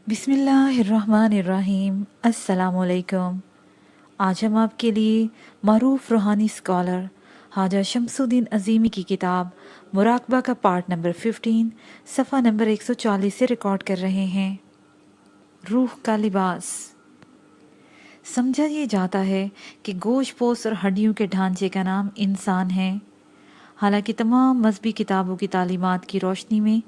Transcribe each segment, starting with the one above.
बिस्मिल्लाहिर्रहमानिर्रहीम। अस्सलाम वालेकुम। आज हम आपके लिए मरूफ रूहानी स्कॉलर हाजा शमसुद्दीन अज़ीमी की किताब मुराकबा का पार्ट नंबर 15 सफ़ा नंबर 140 से रिकॉर्ड कर रहे हैं। रूह का लिबास। समझा ये जाता है कि गोश्त पोस्ट और हड्डियों के ढांचे का नाम इंसान है। हालांकि तमाम मजहबी किताबों की तालीमात की रोशनी में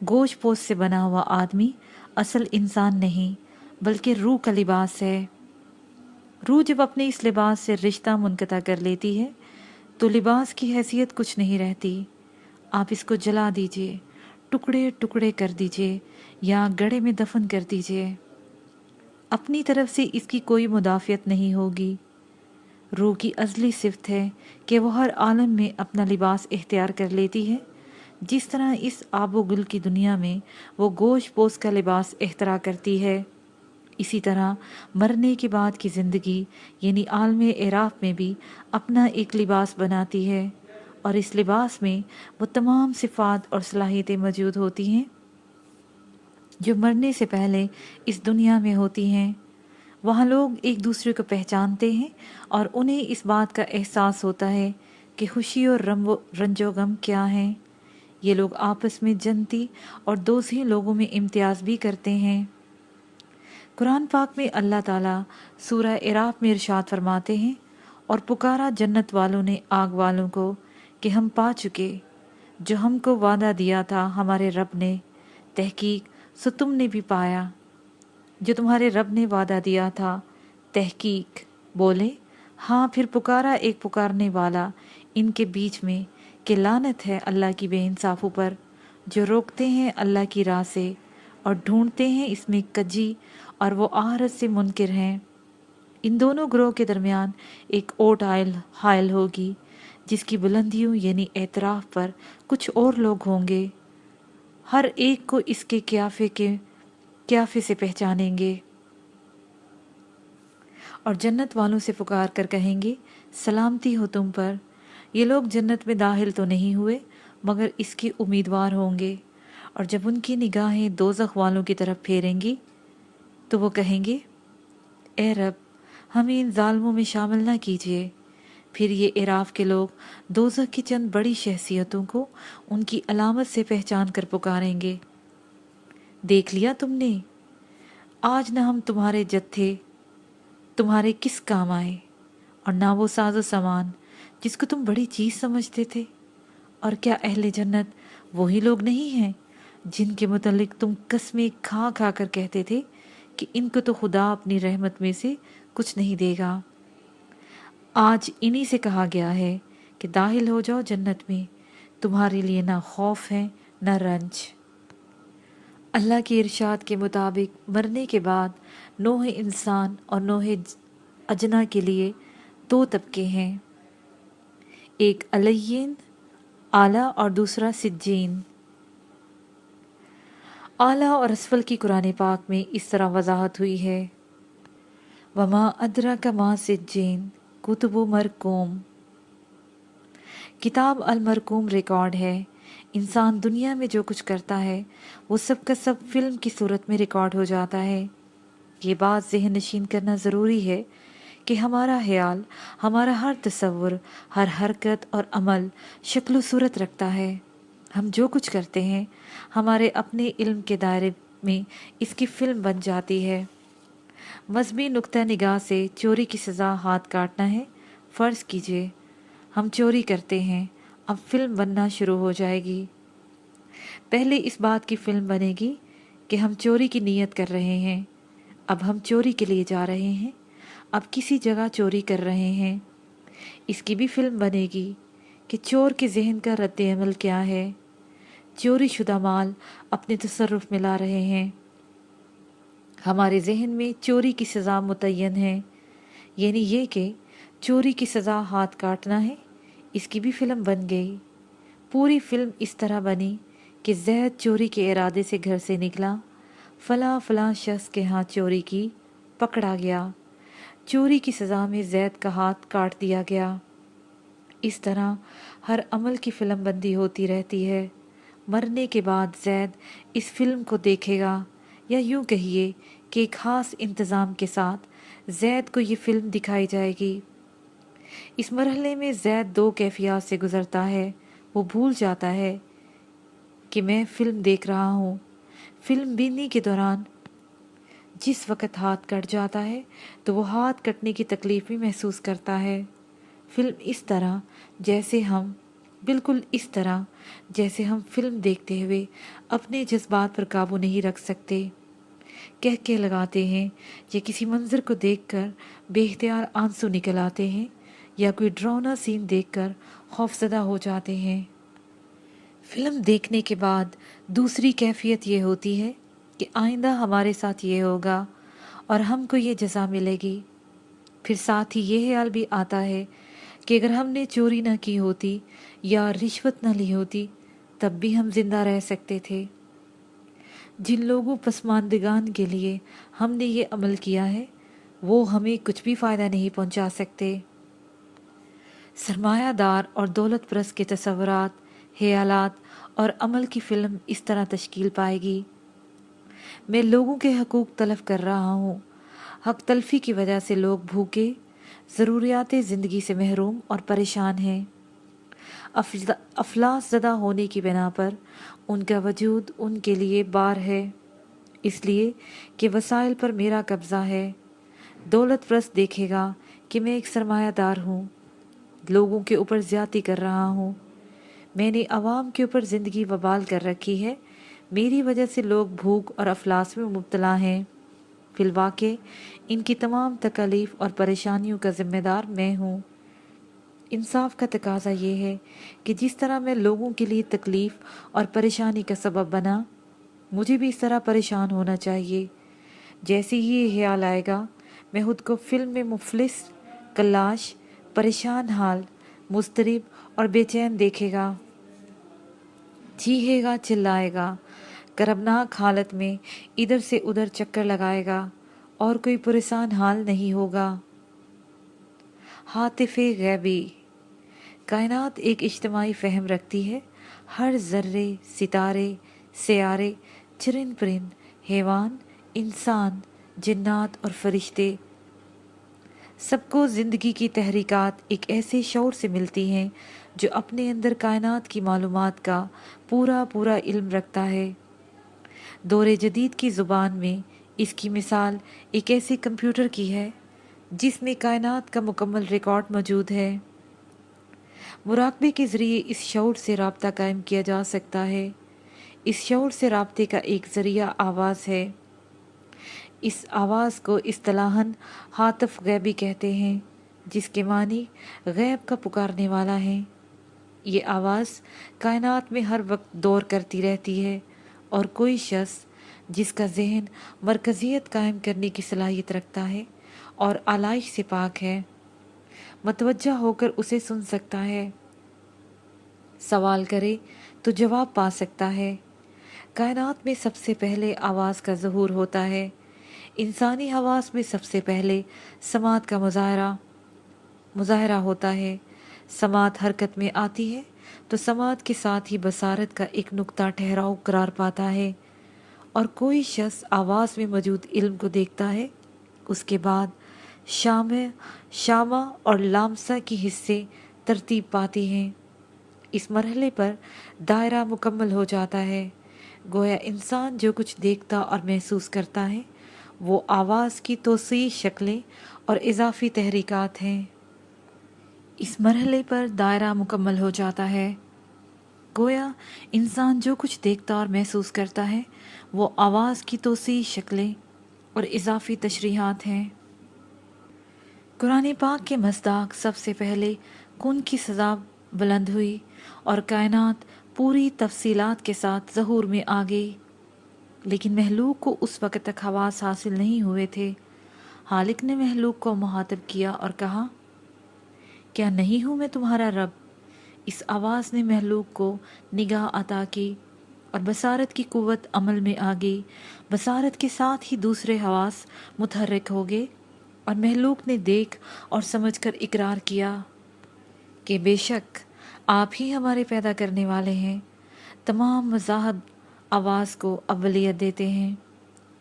गोश्त पोस्ट से बना हुआ आदमी असल इंसान नहीं बल्कि रूह का लिबास है। रूह जब अपने इस लिबास से रिश्ता मुनक़ता कर लेती है तो लिबास की हैसियत कुछ नहीं रहती। आप इसको जला दीजिए, टुकड़े टुकड़े कर दीजिए या गड्ढे में दफन कर दीजिए, अपनी तरफ से इसकी कोई मुदाफ़ियत नहीं होगी। रूह की अज़ली सिफ़त है कि वो हर आलम में अपना लिबास इख्तियार कर लेती है। जिस तरह इस आबो गुल की दुनिया में वो गोश्त पोस्ट का लिबास इख्तियार करती है, इसी तरह मरने के बाद की ज़िंदगी यानी आलमे एराफ में भी अपना एक लिबास बनाती है और इस लिबास में वो तमाम सिफ़ात और सलाहियतें मौजूद होती हैं जो मरने से पहले इस दुनिया में होती हैं। वहाँ लोग एक दूसरे को पहचानते हैं और उन्हें इस बात का एहसास होता है कि खुशी और रंजो गम क्या हैं। ये लोग आपस में जनती और दोषी लोगों में इम्तियाज़ भी करते हैं। कुरान पाक में अल्लाह ताला सूरह इराफ में इरशाद फरमाते हैं, और पुकारा जन्नत वालों ने आग वालों को कि हम पा चुके जो हमको वादा दिया था हमारे रब ने, तहकीक सो तुमने भी पाया जो तुम्हारे रब ने वादा दिया था। तहकीक बोले हाँ, फिर पुकारा एक पुकारने वाला इनके बीच में कि लानत है अल्लाह की बेइंसाफों पर जो रोकते हैं अल्लाह की राह से और ढूंढते हैं इसमें कजी, और वो आहरत से मुनकिर हैं। इन दोनों ग्रोह के दरमियान एक ओट हायल होगी जिसकी बुलंदियों यानी एतराफ़ पर कुछ और लोग होंगे। हर एक को इसके क्याफे से पहचानेंगे और जन्नत वालों से पुकार कर कहेंगे सलामती हो तुम पर। ये लोग जन्नत में दाखिल तो नहीं हुए मगर इसके उम्मीदवार होंगे, और जब उनकी निगाहें दोज़ख वालों की तरफ फेरेंगी तो वो कहेंगे ए रब, हमें इन जालिमों में शामिल ना कीजिए। फिर ये इराफ के लोग दोज़ख की चंद बड़ी शख्सियतों को उनकी अलामत से पहचान कर पुकारेंगे, देख लिया तुमने, आज न हम तुम्हारे जत्थे तुम्हारे किस काम आए, और ना वो साजो सामान जिसको तुम बड़ी चीज़ समझते थे। और क्या अहले जन्नत वही लोग नहीं हैं जिनके मुतल्लिक तुम कस्में खा खा कर कहते थे कि इनको तो खुदा अपनी रहमत में से कुछ नहीं देगा। आज इन्हीं से कहा गया है कि दाखिल हो जाओ जन्नत में, तुम्हारे लिए ना खौफ है ना रंज। अल्लाह के इरशाद के मुताबिक मरने के बाद नोहे इंसान और नोहे अजना के लिए दो तबके हैं, एक अलय्यीन आला और दूसरा सिज्जीन। आला और असफल की कुरान पाक में इस तरह वजाहत हुई है, वमा अदरा का मा सिज्जीन कुतुबु मरकूम। किताब अल मरकूम रिकॉर्ड है। इंसान दुनिया में जो कुछ करता है वो सब का सब फिल्म की सूरत में रिकॉर्ड हो जाता है। ये बात ज़हन नशीन करना ज़रूरी है कि हमारा ख्याल, हमारा हर तसव्वुर, हर हरकत और अमल शक्ल सूरत रखता है। हम जो कुछ करते हैं हमारे अपने इल्म के दायरे में इसकी फ़िल्म बन जाती है। मजहबी नुक्ता निगाह से चोरी की सज़ा हाथ काटना है। फ़र्ज़ कीजिए हम चोरी करते हैं, अब फ़िल्म बनना शुरू हो जाएगी। पहले इस बात की फ़िल्म बनेगी कि हम चोरी की नीयत कर रहे हैं, अब हम चोरी के लिए जा रहे हैं, अब किसी जगह चोरी कर रहे हैं। इसकी भी फ़िल्म बनेगी कि चोर के जहन का रद्द-ए-अमल क्या है। चोरी शुदा माल अपने तसर्रुफ़ में ला रहे हैं, हमारे जहन में चोरी की सज़ा मुतय्यन है, यानी ये कि चोरी की सज़ा हाथ काटना है। इसकी भी फ़िल्म बन गई। पूरी फ़िल्म इस तरह बनी कि ज़ैद चोरी के इरादे से घर से निकला, फ़लाँ फ़लाँ शख्स के हाथ चोरी की, पकड़ा गया, चोरी की सज़ा में ज़ैद का हाथ काट दिया गया। इस तरह हर अमल की फ़िल्म बंदी होती रहती है। मरने के बाद ज़ैद इस फ़िल्म को देखेगा या यूं कहिए कि एक खास इंतज़ाम के साथ जैद को ये फिल्म दिखाई जाएगी। इस मरहले में जैद दो कैफियत से गुजरता है। वो भूल जाता है कि मैं फिल्म देख रहा हूँ। फिल्म बीनी के दौरान जिस वक़्त हाथ कट जाता है तो वो हाथ कटने की तकलीफ़ भी महसूस करता है। फिल्म इस तरह जैसे हम बिल्कुल इस तरह जैसे हम फिल्म देखते हुए अपने जज्बात पर काबू नहीं रख सकते, कह के लगाते हैं या किसी मंजर को देखकर बेख्तियार आंसू निकल आते हैं या कोई डरावना सीन देखकर खौफजदा हो जाते हैं। फिल्म देखने के बाद दूसरी कैफियत ये होती है कि आइंदा हमारे साथ ये होगा और हमको ये जज़ा मिलेगी। फिर साथ ही ये ख्याल भी आता है कि अगर हमने चोरी न की होती या रिश्वत न ली होती तब भी हम जिंदा रह सकते थे। जिन लोगों पसमानदगान के लिए हमने ये अमल किया है वो हमें कुछ भी फ़ायदा नहीं पहुंचा सकते। सरमायादार और दौलत परस्त के तसव्वुरात, ख्यालात और अमल की फ़िल्म इस तरह तश्कील पाएगी। मैं लोगों के हकूक़ तलफ कर रहा हूँ। हक तलफी की वजह से लोग भूखे, ज़रूरियात ज़िंदगी से महरूम और परेशान हैं। अफलास ज़दा होने की बिना पर उनका वजूद उनके लिए बार है, इसलिए कि वसाइल पर मेरा कब्ज़ा है। दौलत परस्त देखेगा कि मैं एक सरमायादार हूँ, लोगों के ऊपर ज़्यादती कर रहा हूँ। मैंने आवाम के ऊपर ज़िंदगी वबाल कर रखी है। मेरी वजह से लोग भूख और अफलास में मुब्तला हैं। फिलवाक़े इनकी तमाम तकलीफ़ और परेशानियों का ज़िम्मेदार मैं हूँ। इंसाफ का तकाजा ये है कि जिस तरह मैं लोगों के लिए तकलीफ़ और परेशानी का सबब बना, मुझे भी इस तरह परेशान होना चाहिए। जैसे ही ये ख्याल आएगा, मैं खुद को फिल्म में मुफलिस, कल्लाश, परेशान हाल, मुस्तरिब और बेचैन देखेगा। चीखेगा, चिल्लाएगा, करबनाक हालत में इधर से उधर चक्कर लगाएगा और कोई परेशान हाल नहीं होगा। हातिफ़े गैबी। कायनात एक इज्तिमाई फ़हम रखती है। हर ज़र्रे, सितारे, सयारे, चरिंद परिंद, हैवान, इंसान, जिन्नात और फरिश्ते, सबको ज़िंदगी की तहरीकात एक ऐसे शौर से मिलती हैं जो अपने अंदर कायनात की मालूमात का पूरा पूरा इल्म रखता है। दौरे जदीद की ज़ुबान में इसकी मिसाल एक ऐसे कंप्यूटर की है जिसमें कायनात का मुकम्मल रिकॉर्ड मौजूद है। मुराकबे के ज़रिए इस शौर से राब्ता कायम किया जा सकता है। इस शौर से राब्ते का एक ज़रिया आवाज़ है। इस आवाज़ को इस्तिलाहन हातिफ़ गैबी कहते हैं, जिसके मानी गैब का पुकारने वाला है। ये आवाज़ कायनात में हर वक्त दौर करती रहती है और कोई शख्स जिसका जहन मरकज़ियत कायम करने की सलाहियत रखता है और आलाइश से पाक है, मतवज्जा होकर उसे सुन सकता है। सवाल करे तो जवाब पा सकता है। कायनात में सबसे पहले आवाज़ का ज़हूर होता है। इंसानी हवास में सबसे पहले समात का मुज़ाहरा होता है। समात हरकत में आती है तो समात के साथ ही बसारत का एक नुक्ता ठहराव करार पाता है और कोई शख्स आवाज़ में मौजूद इल्म को देखता है। उसके बाद शामा और लामसा की हिस्से तरतीब पाती हैं। इस मरहले पर दायरा मुकम्मल हो जाता है। गोया इंसान जो कुछ देखता और महसूस करता है वो आवाज़ की तोसी शक्लें और इजाफी तहरीकात हैं। इस मरहले पर दायरा मुकम्मल हो जाता है। गोया इंसान जो कुछ देखता और महसूस करता है वो आवाज़ की तोसी शक्लें और इजाफी तशरीहात हैं। कुरान पाक के मस्दाक सबसे पहले कुन की सज़ा बुलंद हुई और कायनात पूरी तफसीलात के साथ ज़हूर में आ गई, लेकिन महलूक को उस वक़्त तक हवास हासिल नहीं हुए थे। हालिक ने महलूक को मुहातब किया और कहा, क्या नहीं हूँ मैं तुम्हारा रब? इस आवाज़ ने महलूक को निगाह अता की और बसारत की कुव्वत अमल में आ गई। बसारत के साथ ही दूसरे हवास मुतहर्रिक हो गए और महलूक ने देख और समझकर इकरार किया कि बेशक आप ही हमारे पैदा करने वाले हैं। तमाम मज़ाहब आवाज़ को अव्वलियत देते हैं।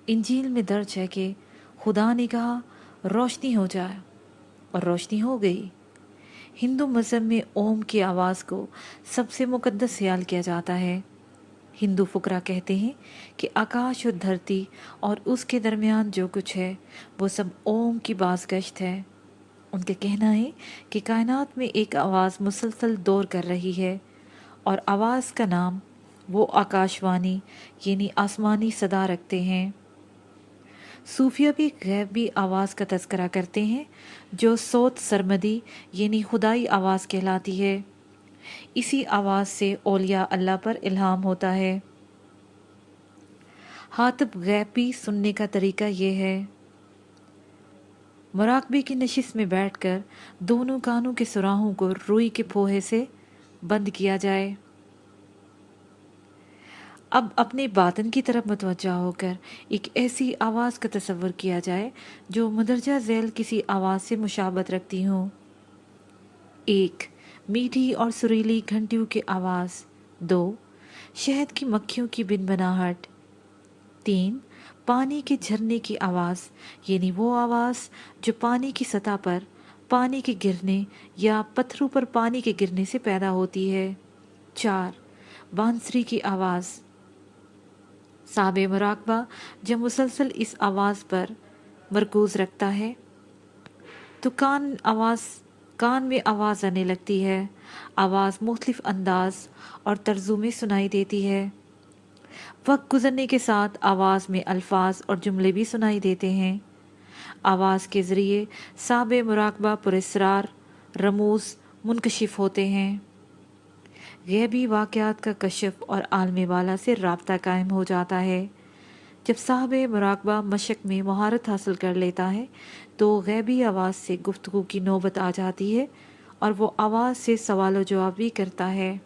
इंजील में दर्ज है कि खुदा ने कहा रोशनी हो जाए और रोशनी हो गई। हिंदू मज़हब में ओम की आवाज़ को सबसे मुकद्दस ख्याल किया जाता है। हिंदू फुकरा कहते हैं कि आकाश और धरती और उसके दरमियान जो कुछ है वो सब ओम की बाज़गश्त है। उनका कहना है कि कायनात में एक आवाज़ मुसलसल दौर कर रही है और आवाज़ का नाम वो आकाशवाणी यानी आसमानी सदा रखते हैं। सूफिया भी गैबी आवाज़ का तज़करा करते हैं जो सौत सरमदी यानी खुदाई आवाज़ कहलाती है। इसी आवाज़ से औलिया अल्लाह पर इल्हाम होता है। हातिब गैबी सुनने का तरीका ये है, मुराकबे की नशिश में बैठकर दोनों कानों के सुराहों को रुई के फोहे से बंद किया जाए। अब अपने बातन की तरफ मुतवज्जा होकर एक ऐसी आवाज़ का तसव्वुर किया जाए जो मदरजा झैल किसी आवाज़ से मुशाबत रखती हो। 1. मीठी और सुरीली घंटियों की आवाज़। 2. शहद की मक्खियों की बिनबनाहट। 3. पानी के झरने की आवाज़ यानी वो आवाज़ जो पानी की सतह पर पानी के गिरने या पत्थरों पर पानी के गिरने से पैदा होती है। 4. बांसुरी की आवाज़। साबे मुराकबा जब मुसलसल इस आवाज़ पर मरकूज़ रखता है तो कान में आवाज़ आने लगती है। आवाज़ मुख्तलिफ अंदाज और तर्जों में सुनाई देती है। वक्त गुजरने के साथ आवाज़ में अल्फाज और जुमले भी सुनाई देते हैं। आवाज़ के ज़रिए साबे मुराकबा पुरस्रार रमूज़ मुनकशिफ होते हैं। गैबी वाक़यात का कशफ और आलम वाला से राब्ता कायम हो जाता है। जब साहबे मुराकबा मशक में महारत हासिल कर लेता है तो गैबी आवाज़ से गुफ्तगू की नौबत आ जाती है और वो आवाज़ से सवाल व जवाब भी करता है।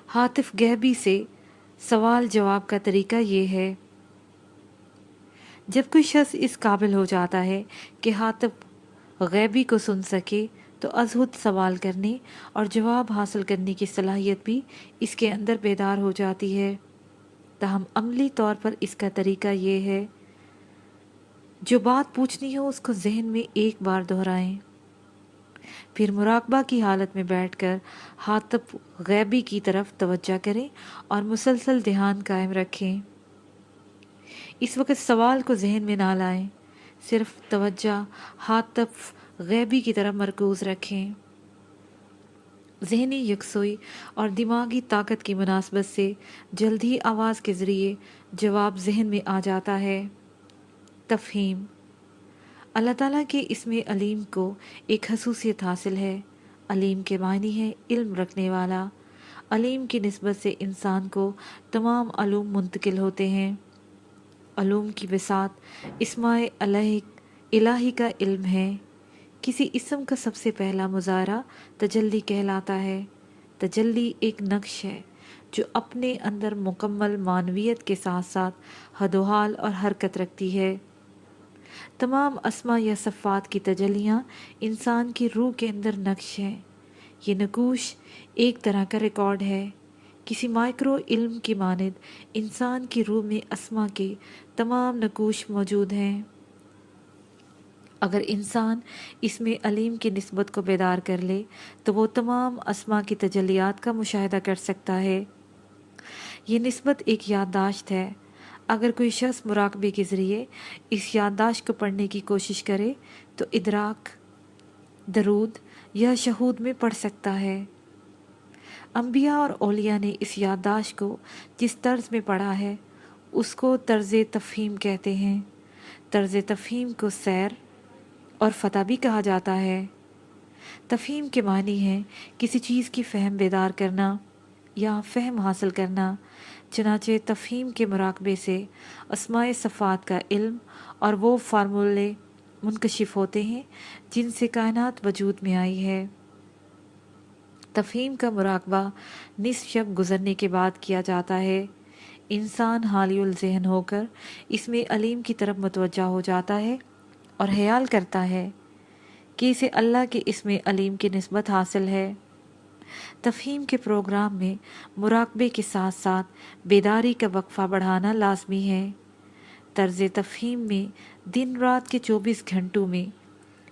हातिफ गैबी से सवाल जवाब का तरीका ये है, जब कोई शख्स इस काबिल हो जाता है कि हातिफ गैबी को सुन सके तो अज़हुद सवाल करने और जवाब हासिल करने की सलाहियत भी इसके अंदर बेदार हो जाती है। ताहम अमली तौर पर इसका तरीका ये है, जो बात पूछनी हो उसको जहन में एक बार दोहराएं, फिर मुराकबा की हालत में बैठकर हातिफ गैबी की तरफ तवज्जो करें और मुसलसल ध्यान कायम रखें। इस वक्त सवाल को जहन में ना लाएं, सिर्फ तवज्जो हातिफ गैबी की तरफ मरकूज़ रखें। ज़हनी यकसोई और दिमागी ताकत की मुनासबत से जल्दी आवाज़ के ज़रिए जवाब जहन में आ जाता है। तफ़हीम। अल्लाह ताला के इसमें अलीम को एक खसूसियत हासिल है। अलीम के मानी है इल्म रखने वाला। अलीम की निस्बत से इंसान को तमाम अलूम मुंतकिल होते हैं। अलूम की बिसात इस्माए इलाही का इल्म है। किसी इस्म का सबसे पहला मुज़ाहरा तजल्ली कहलाता है। तजल्ली एक नक्श है जो अपने अंदर मुकम्मल मानवियत के साथ साथ हदोहाल और हरकत रखती है। तमाम अस्मा या सफ़ात की तजल्लियाँ इंसान की रूह के अंदर नक्श हैं। ये नकूश एक तरह का रिकॉर्ड है। किसी माइक्रो इल्म की मानद इंसान की रूह में अस्मा के तमाम नकूश मौजूद हैं। अगर इंसान इसमें अलीम की निस्बत को बेदार कर ले तो वो तमाम अस्मा की तजल्लियात का मुशाहिदा कर सकता है। ये निस्बत एक याददाश्त है। अगर कोई शख्स मुराकबे के ज़रिए इस याददाश्त को पढ़ने की कोशिश करे तो इदराक, दरूद या शहूद में पढ़ सकता है। अंबिया और औलिया ने इस याददाश्त को जिस तर्ज में पढ़ा है उसको तर्ज़ तफ़हीम कहते हैं। तर्ज़ तफ़हीम को सैर और फ़तह भी कहा जाता है। तफ़हीम के मानी है किसी चीज़ की फ़हम बेदार करना या फ़हम हासिल करना। चनाचे तफ़हीम के मुराकबे से अस्माए सफ़ात का इल्म और वो फार्मूले मुनकशिफ होते हैं जिनसे कायनात वजूद में आई है। तफ़हीम का मुराकबा निस्फ़ शब गुज़रने के बाद किया जाता है। इंसान हालियुल ज़हन होकर इसमें अलीम की तरफ मुतवज्जा हो जाता है और ख्याल करता है कि इसे अल्लाह के इसमें अलीम की निस्बत हासिल है। तफ़हीम के प्रोग्राम में मुराकबे के साथ साथ बेदारी का वक्फा बढ़ाना लाजमी है। तर्ज तफ़हीम में दिन रात के 24 घंटों में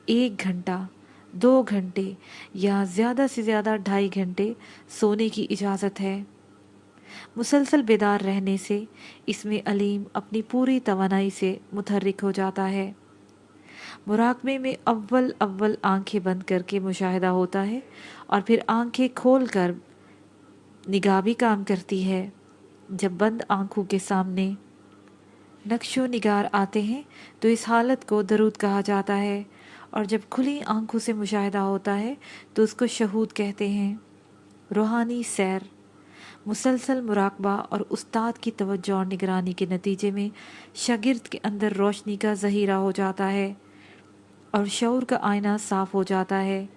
1 घंटा, 2 घंटे या ज़्यादा से ज़्यादा 2.5 घंटे सोने की इजाज़त है। मुसलसल बेदार रहने से इसमें अलीम अपनी पूरी तवानाई से मुतहर्रिक हो जाता है। मुराकबे में अव्वल अव्वल आंखें बंद करके मुशाहिदा होता है और फिर आंखें खोल कर निगाह भी काम करती है। जब बंद आंखों के सामने नक्शो निगार आते हैं तो इस हालत को दरूद कहा जाता है, और जब खुली आंखों से मुशाहिदा होता है तो उसको शहूद कहते हैं। रूहानी सैर मुसलसल मुराकबा और उस्ताद की तवज्जो और निगरानी के नतीजे में शागिर्द के अंदर रोशनी का ज़हीरा हो जाता है और शऊर का आईना साफ हो जाता है।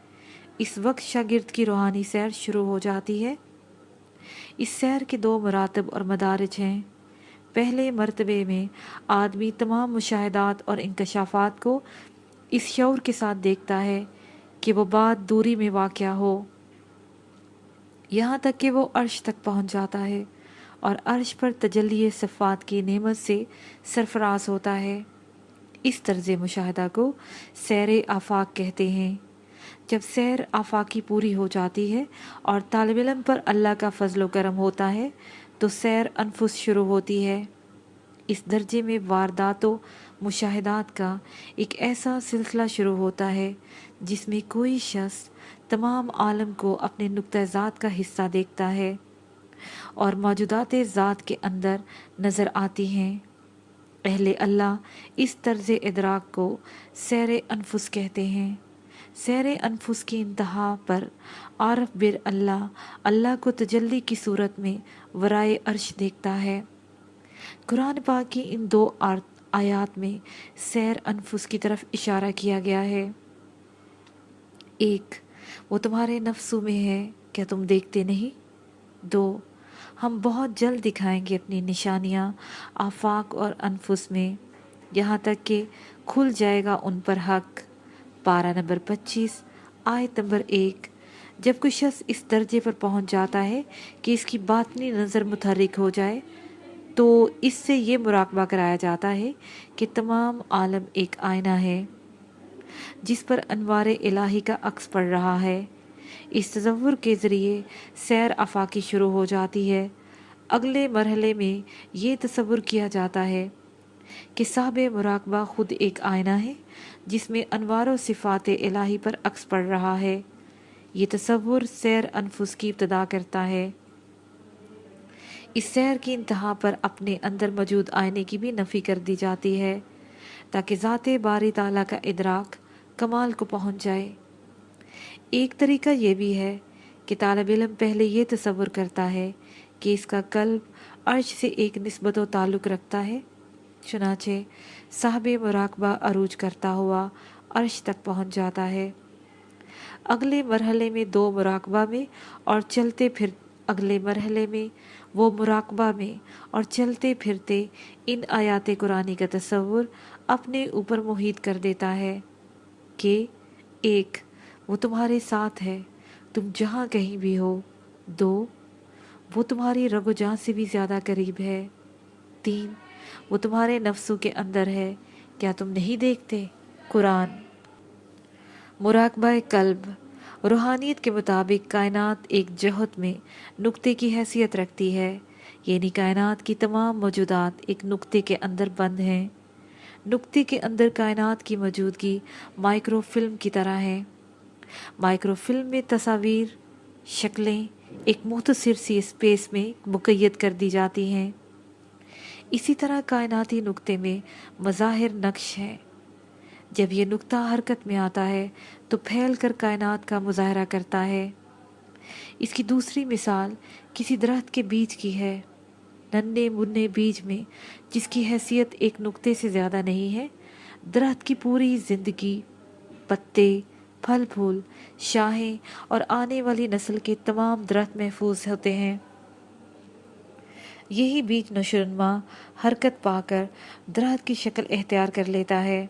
इस वक्त शागिर्द की रूहानी सैर शुरू हो जाती है। इस सैर के 2 मरातब और मदारिज हैं। पहले मर्तबे में आदमी तमाम मुशाहिदात और इंकशाफात को इस शऊर के साथ देखता है कि वो बात दूरी में वाक़या हो, यहाँ तक कि वो अर्श तक पहुँच जाता है और अर्श पर तजल्ली सिफ़ात की नेमत से सरफराज होता है। इस तर्ज़ मुशाहिदा को सैर आफाक कहते हैं। जब सैर आफाकी पूरी हो जाती है और तालिब इल्म पर अल्लाह का फजल व करम होता है तो सैर अनफुस शुरू होती है। इस दर्जे में वारदातों मुशाहिदात का एक ऐसा सिलसिला शुरू होता है जिसमें कोई शख्स तमाम आलम को अपने नुक्ता ज़ात का हिस्सा देखता है और मौजूदात ज़ात के अंदर नज़र आती हैं। अहले अल्लाह इस तर्ज़ इदराक को सैर अनफुस कहते हैं। सैर अनफुस की इंतहा पर आरफ बिर अल्लाह को तजल्ली की सूरत में वराए अर्श देखता है। कुरान पाक की इन 2 आयात में सैर अनफुस की तरफ इशारा किया गया है। 1, वो तुम्हारे नफ्सों में है, क्या तुम देखते नहीं? 2, हम बहुत जल्द दिखाएंगे अपनी निशानियाँ आफाक और अनफुस में, यहाँ तक कि खुल जाएगा उन पर हक। पारा नंबर 25 आयत नंबर 1। जब कोई शख्स इस दर्जे पर पहुँच जाता है कि इसकी बातनी नज़र मुतहर्रिक हो जाए तो इससे ये मुराकबा कराया जाता है कि तमाम आलम एक आईना है जिस पर अनवार इलाही का अक्स पड़ रहा है। इस तज़व्वुर के ज़रिए सैर आफाकी शुरू हो जाती है। अगले मरहले में ये तसव्वुर किया जाता है कि साहिब मुराकबा खुद एक आईना है जिसमें अनवार व सिफ़ात इलाही पर अक्स पड़ रहा है। ये तसव्वुर सैर अनफुस की इब्तदा करता है। इस सैर की इंतहा पर अपने अंदर मौजूद आईने की भी नफ़ी कर दी जाती है ताकि ज़ाते बारी ताला का इदराक कमाल को पहुँच जाए। एक तरीका ये भी है कि तालिब इल्म पहले ये तसव्वुर करता है कि इसका कल्ब अर्श से एक निस्बत व ताल्लुक़ रखता है, चुनाचे साहिब मुराकबा अरूज करता हुआ अर्श तक पहुँच जाता है। अगले मरहले में 2 मुराकबा में और चलते फिर अगले मरहले में वो मुराकबा में और चलते फिरते इन आयात कुरानी का तसव्वुर अपने ऊपर मुहित कर देता है कि 1, वो तुम्हारे साथ है, तुम जहाँ कहीं भी हो। 2, वो तुम्हारी रगो जान से भी ज़्यादा करीब है। 3, वो तुम्हारे नफ्सों के अंदर है, क्या तुम नहीं देखते? कुरान। मुराकबा कल्ब रूहानियत के मुताबिक कायनात एक जहत में नुक्ते की हैसियत रखती है, यानी कायनात की तमाम मौजूदात एक नुक्ते के अंदर बंद हैं। नुक्ते के अंदर कायनात की मौजूदगी माइक्रोफिल्म की तरह है। माइक्रोफिल्म में तस्वीर शक्लें एक मुख्तसर सी स्पेस में मुक़य्यद कर दी जाती हैं। इसी तरह कायनाती नुक्ते में मज़ाहिर नक्श है। जब ये नुक्ता हरकत में आता है तो फैल कर कायनात का मुज़ाहरा करता है। इसकी दूसरी मिसाल किसी दरख्त के बीज की है। नन्हे मुन्ने बीज में जिसकी हैसियत एक नुक्ते से ज़्यादा नहीं है, दरख्त की पूरी ज़िंदगी, पत्ते, फल फूल, शाहें और आने वाली नस्ल के तमाम दरख्त महफूज होते हैं। यही बीज नशोनुमा हरकत पाकर दरख्त की शक्ल इख्तियार कर लेता है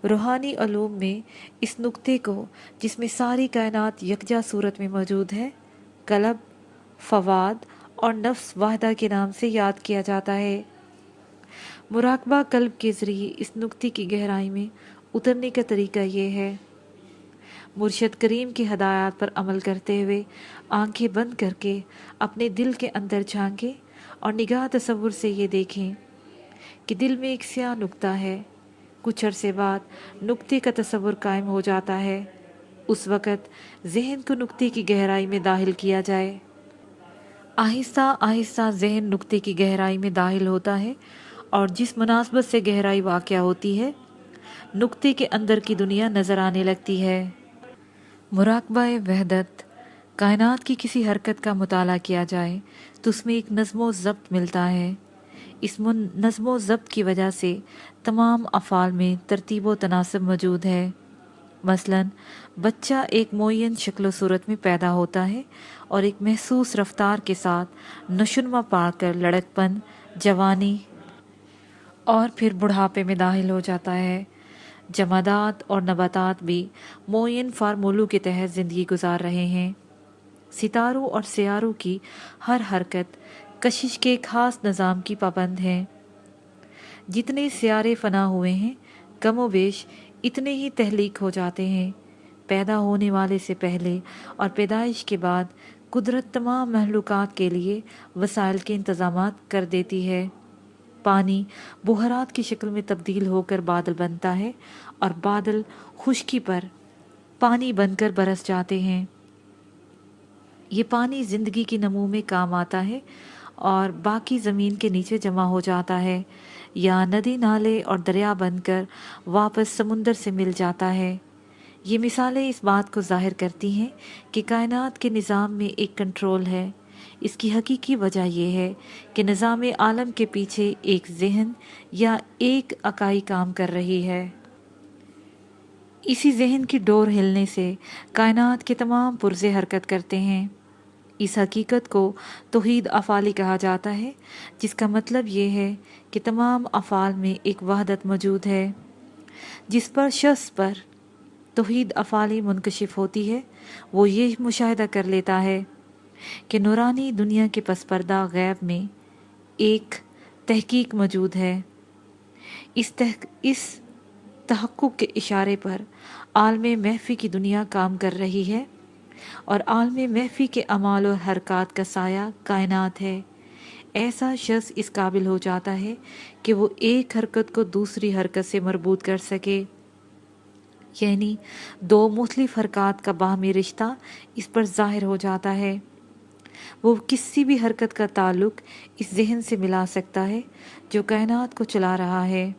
روحانی علوم میں اس نقطے کو، جس میں ساری کائنات یکجا صورت میں موجود ہے، قلب، فواد اور نفس واحدہ کے نام سے یاد کیا جاتا ہے۔ مراقبہ قلب کے ذریعے اس نقطے کی گہرائی میں اترنے کا طریقہ یہ ہے: مرشد کریم کی ہدایات پر عمل کرتے ہوئے آنکھیں بند کر کے اپنے دل کے اندر جھانکیں اور نگاہ تصور سے یہ دیکھیں کہ دل میں ایک سیاہ نقطہ ہے۔ کچھ عرصے بعد نقطے کا تصور قائم ہو جاتا ہے۔ اس وقت ذہن کو نقطے کی گہرائی میں داخل کیا جائے۔ آہستہ آہستہ ذہن نقطے کی گہرائی میں داخل ہوتا ہے اور جس مناسبت سے گہرائی واقع ہوتی ہے، نقطے کے اندر کی دنیا نظر آنے لگتی ہے۔ مراقبہ وحدت: کائنات کی کسی حرکت کا مطالعہ کیا جائے تو اس میں ایک نظم و ضبط ملتا ہے۔ اس نظم و ضبط کی وجہ سے تمام افعال میں ترتیب و تناسب موجود ہے۔ مثلا بچہ ایک معین شکل و صورت میں پیدا ہوتا ہے اور ایک محسوس رفتار کے ساتھ نشوونما پا کر لڑکپن، جوانی اور پھر بڑھاپے میں داخل ہو جاتا ہے۔ جمادات اور نباتات بھی معین فارمولوں کے تحت زندگی گزار رہے ہیں۔ ستاروں اور سیاروں کی ہر حرکت کشش کے خاص نظام کی پابند ہے۔ جتنے سیارے فنا ہوئے ہیں، کم و بیش اتنے ہی تخلیق ہو جاتے ہیں۔ پیدا ہونے والے سے پہلے اور پیدائش کے بعد قدرت تمام مخلوقات کے لیے وسائل کے انتظامات کر دیتی ہے۔ پانی بخارات کی شکل میں تبدیل ہو کر بادل بنتا ہے اور بادل خشکی پر پانی بن کر برس جاتے ہیں۔ یہ پانی زندگی کی نمو میں کام آتا ہے اور باقی زمین کے نیچے جمع ہو جاتا ہے یا ندی، نالے اور دریا بن کر واپس سمندر سے مل جاتا ہے۔ یہ مثالیں اس بات کو ظاہر کرتی ہیں کہ کائنات کے نظام میں ایک کنٹرول ہے۔ اس کی حقیقی وجہ یہ ہے کہ نظام عالم کے پیچھے ایک ذہن یا ایک اکائی کام کر رہی ہے۔ اسی ذہن کی ڈور ہلنے سے کائنات کے تمام پرزے حرکت کرتے ہیں۔ اس حقیقت کو توحید افعالی کہا جاتا ہے، جس کا مطلب یہ ہے کہ تمام افعال میں ایک وحدت موجود ہے۔ جس پر شخص پر توحید افعالی منکشف ہوتی ہے، وہ یہ مشاہدہ کر لیتا ہے کہ نورانی دنیا کے پس پردہ غیب میں ایک تحقیق موجود ہے۔ اس تحقق کے اشارے پر عالم مخفی کی دنیا کام کر رہی ہے اور عالم مخفی کے اعمال و حرکات کا سایہ کائنات ہے۔ ایسا شخص اس قابل ہو جاتا ہے کہ وہ ایک حرکت کو دوسری حرکت سے مربوط کر سکے، یعنی دو مختلف حرکات کا باہمی رشتہ اس پر ظاہر ہو جاتا ہے۔ وہ کسی بھی حرکت کا تعلق اس ذہن سے ملا سکتا ہے جو کائنات کو چلا رہا ہے۔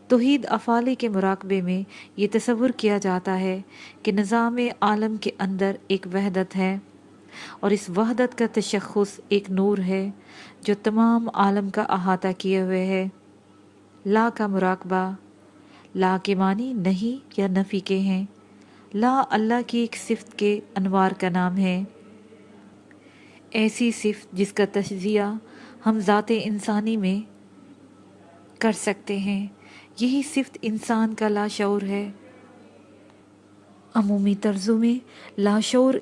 توحید افعالی کے مراقبے میں یہ تصور کیا جاتا ہے کہ نظام عالم کے اندر ایک وحدت ہے اور اس وحدت کا تشخص ایک نور ہے جو تمام عالم کا احاطہ کیے ہوئے ہے۔ لا کا مراقبہ: لا کے معنی نہیں یا نفی کے ہیں۔ لا اللہ کی ایک صفت کے انوار کا نام ہے، ایسی صفت جس کا تجزیہ ہم ذات انسانی میں کر سکتے ہیں۔ یہی صفت انسان کا لاشعور ہے۔ عمومی طرزوں میں لاشعور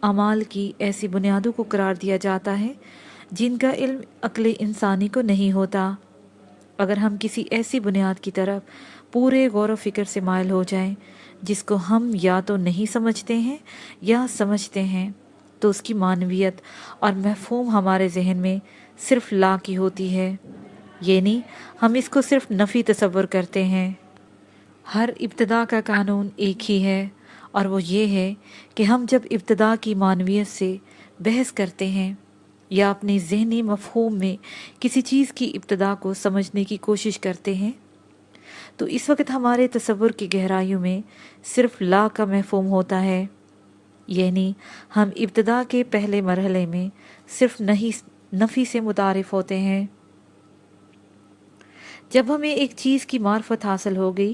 اعمال کی ایسی بنیادوں کو قرار دیا جاتا ہے جن کا علم عقل انسانی کو نہیں ہوتا۔ اگر ہم کسی ایسی بنیاد کی طرف پورے غور و فکر سے مائل ہو جائیں جس کو ہم یا تو نہیں سمجھتے ہیں یا سمجھتے ہیں، تو اس کی معنویت اور مفہوم ہمارے ذہن میں صرف لا کی ہوتی ہے، یعنی ہم اس کو صرف نفی تصور کرتے ہیں۔ ہر ابتدا کا قانون ایک ہی ہے اور وہ یہ ہے کہ ہم جب ابتدا کی معنویت سے بحث کرتے ہیں یا اپنے ذہنی مفہوم میں کسی چیز کی ابتدا کو سمجھنے کی کوشش کرتے ہیں، تو اس وقت ہمارے تصور کی گہرائیوں میں صرف لا کا مفہوم ہوتا ہے، یعنی ہم ابتدا کے پہلے مرحلے میں صرف نفی سے متعارف ہوتے ہیں۔ جب ہمیں ایک چیز کی معرفت حاصل ہو گئی،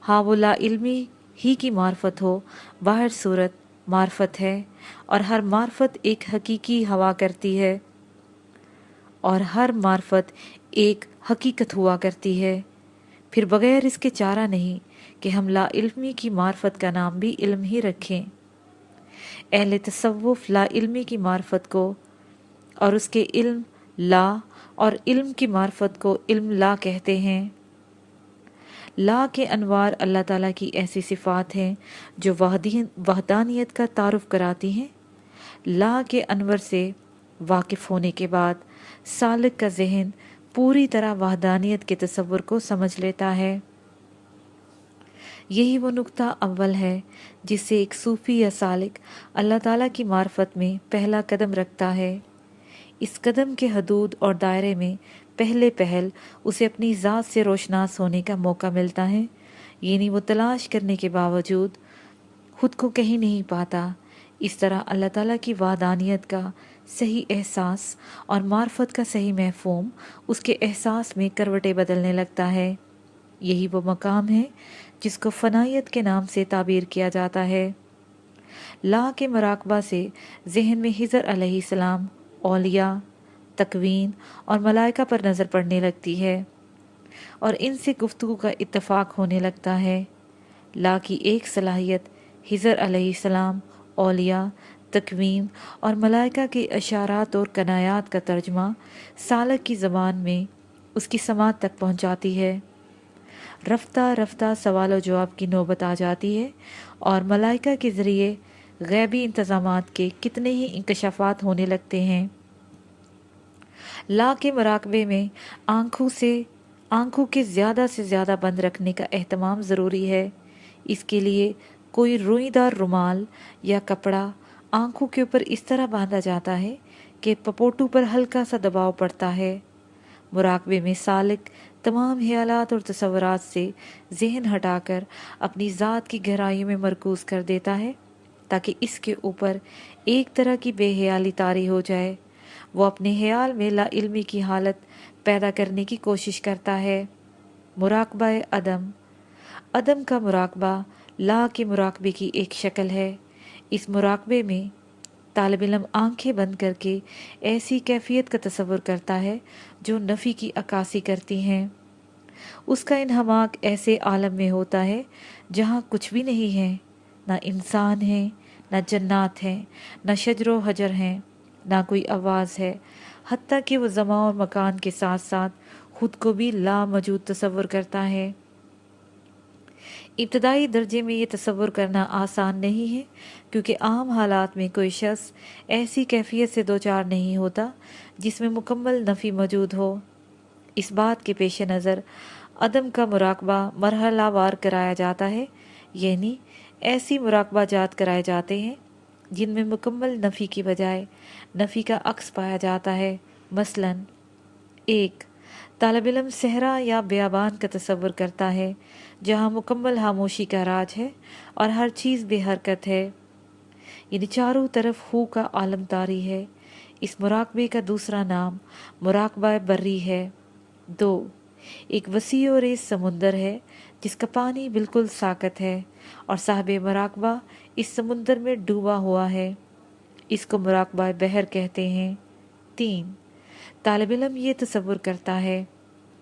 ہاں وہ لا علمی ہی کی معرفت ہو، باہر صورت معرفت ہے، اور ہر معرفت ایک حقیقی ہوا کرتی ہے اور ہر معرفت ایک حقیقت ہوا کرتی ہے۔ پھر بغیر اس کے چارہ نہیں کہ ہم لا علمی کی معرفت کا نام بھی علم ہی رکھیں۔ اہل تصوف لا علمی کی معرفت کو اور اس کے علم لا اور علم کی معرفت کو علم لا کہتے ہیں۔ لا کے انوار اللہ تعالیٰ کی ایسی صفات ہیں جو وحدانیت کا تعارف کراتی ہیں۔ لا کے انور سے واقف ہونے کے بعد سالک کا ذہن پوری طرح وحدانیت کے تصور کو سمجھ لیتا ہے۔ یہی وہ نقطہ اول ہے جس سے ایک صوفی یا سالک اللہ تعالیٰ کی معرفت میں پہلا قدم رکھتا ہے۔ اس قدم کے حدود اور دائرے میں پہل اسے اپنی ذات سے روشناس ہونے کا موقع ملتا ہے، یعنی وہ تلاش کرنے کے باوجود خود کو کہیں نہیں پاتا۔ اس طرح اللہ تعالیٰ کی وحدانیت کا صحیح احساس اور معرفت کا صحیح مفہوم اس کے احساس میں کروٹیں بدلنے لگتا ہے۔ یہی وہ مقام ہے جس کو فنائیت کے نام سے تعبیر کیا جاتا ہے۔ لا کے مراقبہ سے ذہن میں خضر علیہ السلام، اولیاء، تکوین اور ملائکہ پر نظر پڑنے لگتی ہے اور ان سے گفتگو کا اتفاق ہونے لگتا ہے۔ لا کی ایک صلاحیت خضر علیہ السلام، اولیاء، تکوین اور ملائکہ کے اشارات اور کنایات کا ترجمہ سالک کی زبان میں اس کی سماعت تک پہنچاتی ہے۔ رفتہ رفتہ سوال و جواب کی نوبت آ جاتی ہے اور ملائکہ کے ذریعے غیبی انتظامات کے کتنے ہی انکشافات ہونے لگتے ہیں۔ لا کے مراقبے میں آنکھوں کے زیادہ سے زیادہ بند رکھنے کا اہتمام ضروری ہے۔ اس کے لیے کوئی روئی دار رومال یا کپڑا آنکھوں کے اوپر اس طرح باندھا جاتا ہے کہ پپوٹو پر ہلکا سا دباؤ پڑتا ہے۔ مراقبے میں سالک تمام خیالات اور تصورات سے ذہن ہٹا کر اپنی ذات کی گہرائیوں میں مرکوز کر دیتا ہے تاکہ اس کے اوپر ایک طرح کی بے خیالی طاری ہو جائے۔ وہ اپنے خیال میں لا علمی کی حالت پیدا کرنے کی کوشش کرتا ہے۔ مراقبہ عدم کا مراقبہ لا کے مراقبے کی ایک شکل ہے۔ اس مراقبے میں طالب علم آنکھیں بند کر کے ایسی کیفیت کا تصور کرتا ہے جو نفی کی عکاسی کرتی ہیں۔ اس کا انہماک ایسے عالم میں ہوتا ہے جہاں کچھ بھی نہیں ہے، نہ انسان ہے، نہ جنات ہیں، نہ شجر و حجر ہیں، نہ کوئی آواز ہے، حتیٰ کہ وہ زمان اور مکان کے ساتھ ساتھ خود کو بھی لا موجود تصور کرتا ہے۔ ابتدائی درجے میں یہ تصور کرنا آسان نہیں ہے کیونکہ عام حالات میں کوئی شخص ایسی کیفیت سے دوچار نہیں ہوتا جس میں مکمل نفی موجود ہو۔ اس بات کے پیش نظر عدم کا مراقبہ مرحلہ وار کرایا جاتا ہے، یعنی ایسی مراقبہ جات کرائے جاتے ہیں جن میں مکمل نفی کی بجائے نفی کا عکس پایا جاتا ہے۔ مثلاً 1. طالب علم صحرا یا بیابان کا تصور کرتا ہے جہاں مکمل خاموشی کا راج ہے اور ہر چیز بے حرکت ہے، یعنی چاروں طرف خو کا عالم طاری ہے۔ اس مراقبے کا دوسرا نام مراقبہ بری ہے۔ 2. ایک وسیع و ریز سمندر ہے جس کا پانی بالکل ساکت ہے اور صاحب مراقبہ اس سمندر میں ڈوبا ہوا ہے، اس کو مراقبہ بحر کہتے ہیں۔ 3. طالب علم یہ تصور کرتا ہے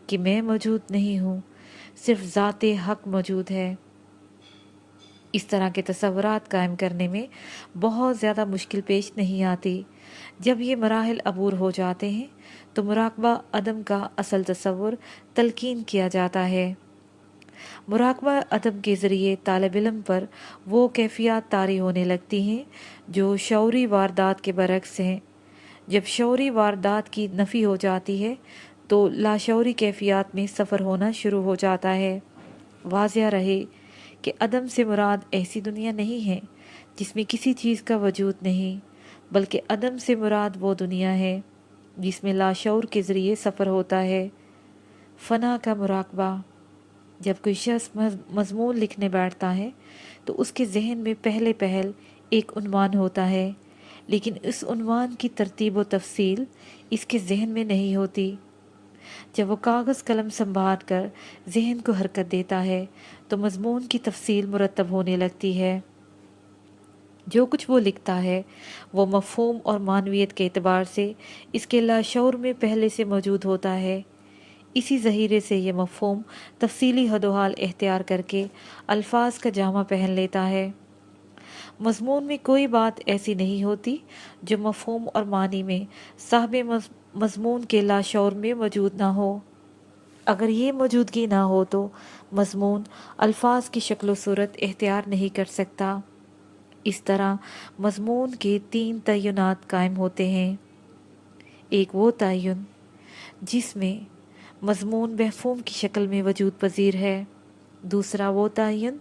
کہ میں موجود نہیں ہوں، صرف ذات حق موجود ہے۔ اس طرح کے تصورات قائم کرنے میں بہت زیادہ مشکل پیش نہیں آتی۔ جب یہ مراحل عبور ہو جاتے ہیں تو مراقبہ عدم کا اصل تصور تلقین کیا جاتا ہے۔ مراقبہ عدم کے ذریعے طالب علم پر وہ کیفیات طاری ہونے لگتی ہیں جو شعوری واردات کے برعکس ہیں۔ جب شعوری واردات کی نفی ہو جاتی ہے تو لاشعوری کیفیات میں سفر ہونا شروع ہو جاتا ہے۔ واضح رہے کہ عدم سے مراد ایسی دنیا نہیں ہے جس میں کسی چیز کا وجود نہیں، بلکہ عدم سے مراد وہ دنیا ہے جس میں لاشعور کے ذریعے سفر ہوتا ہے۔ فنا کا مراقبہ جب کوئی شخص مضمون لکھنے بیٹھتا ہے تو اس کے ذہن میں پہل ایک عنوان ہوتا ہے، لیکن اس عنوان کی ترتیب و تفصیل اس کے ذہن میں نہیں ہوتی۔ جب وہ کاغذ قلم سنبھال کر ذہن کو حرکت دیتا ہے تو مضمون کی تفصیل مرتب ہونے لگتی ہے۔ جو کچھ وہ لکھتا ہے وہ مفہوم اور معنویت کے اعتبار سے اس کے لاشعور میں پہلے سے موجود ہوتا ہے۔ इसी ज़हीरे से ये मफ़हूम तफसीली हदोहाल इख्तियार करके अल्फाज का जामा पहन लेता है। मज़मून में कोई बात ऐसी नहीं होती जो मफ़हूम और मानी में साहब मज़मून के लाशौर में मौजूद ना हो। अगर ये मौजूदगी ना हो तो मज़मून अल्फाज की शक्ल सूरत इख्तियार नहीं कर सकता। इस तरह मज़मून के 3 तय्युनात कायम होते हैं। एक वो तय्युन जिसमें मज़मून मफ़हूम की शक्ल में वजूद पजीर है। दूसरा वो तय्युन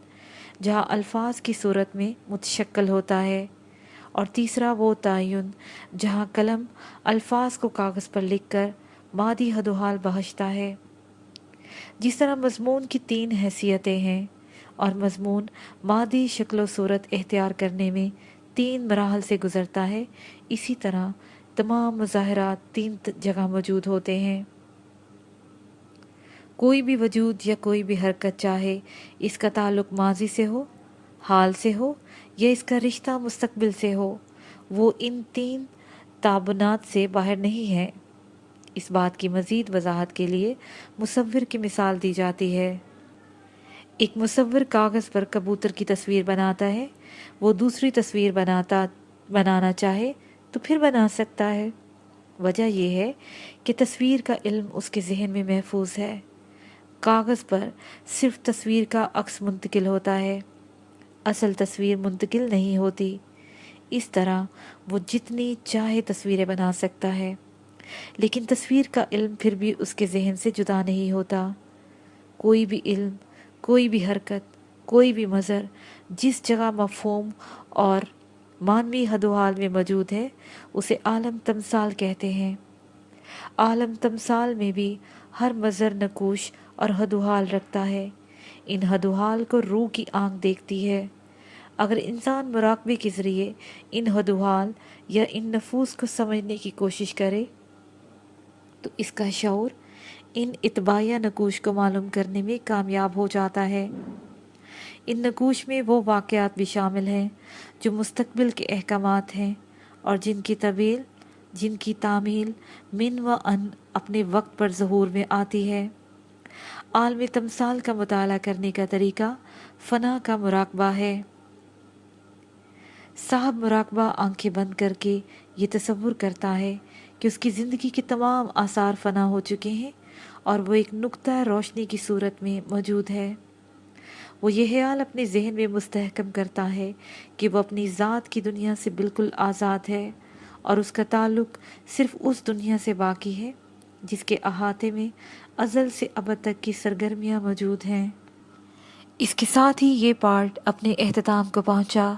जहाँ अल्फाज की सूरत में मुतशक्कल होता है। और तीसरा वो तय्युन जहाँ कलम अल्फाज को कागज़ पर लिख कर मादी हदोहाल बहशता है। जिस तरह मज़मून की 3 हैसियतें हैं और मज़मून मादी शक्ल सूरत इख्तियार करने में 3 मराहल से गुज़रता है, इसी तरह तमाम मुज़ाहिरात 3 जगह मौजूद होते हैं। कोई भी वजूद या कोई भी हरकत, चाहे इसका ताल्लुक़ माजी से हो, हाल से हो या इसका रिश्ता मुस्तकबिल से हो, वो इन 3 ताबनात से बाहर नहीं है। इस बात की मज़ीद वजाहत के लिए मुसव्विर की मिसाल दी जाती है। एक मुसव्विर कागज़ पर कबूतर की तस्वीर बनाता है। वो दूसरी तस्वीर बनाना चाहे तो फिर बना सकता है। वजह यह है कि तस्वीर का इल्म उसके जहन में महफूज है। कागज़ पर सिर्फ तस्वीर का अक्स मुंतकिल होता है, असल तस्वीर मुंतकिल नहीं होती। इस तरह वो जितनी चाहे तस्वीरें बना सकता है, लेकिन तस्वीर का इल्म फिर भी उसके जहन से जुदा नहीं होता। कोई भी इल्म, कोई भी हरकत, कोई भी मज़र जिस जगह मफ़हूम और मानवी हदोहाल में मौजूद है, उसे आलम तमसाल कहते हैं। आलम तमसाल में भी हर मज़र नकूश और हदोहाल रखता है। इन हदोहाल को रूह की आंख देखती है। अगर इंसान मुराकबे के ज़रिए इन हदोहाल या इन नफूस को समझने की कोशिश करे तो इसका शऊर इन इतबाया नकूश को मालूम करने में कामयाब हो जाता है। इन नकूश में वो वाक़यात भी शामिल हैं जो मुस्तकबिल के अहकामात हैं और जिनकी तामील मिन व अन अपने वक्त पर ज़हूर में आती है। आलम तमसाल का मुताला करने का तरीका फ़ना का मुराकबा है। साहब मुराकबा आंखें बंद करके ये तसव्वुर करता है कि उसकी ज़िंदगी के तमाम आसार फ़ना हो चुके हैं और वो एक नुक्ता रोशनी की सूरत में मौजूद है। वो ये ख्याल अपने जहन में मुस्तहकम करता है कि वो अपनी ज़ात की दुनिया से बिल्कुल आज़ाद है और उसका ताल्लुक़ सिर्फ़ उस दुनिया से बाकी है जिसके अहाते में अज़ल से अबद तक की सरगर्मियाँ मौजूद हैं। इसके साथ ही ये पार्ट अपने अख्ताम को पहुँचा।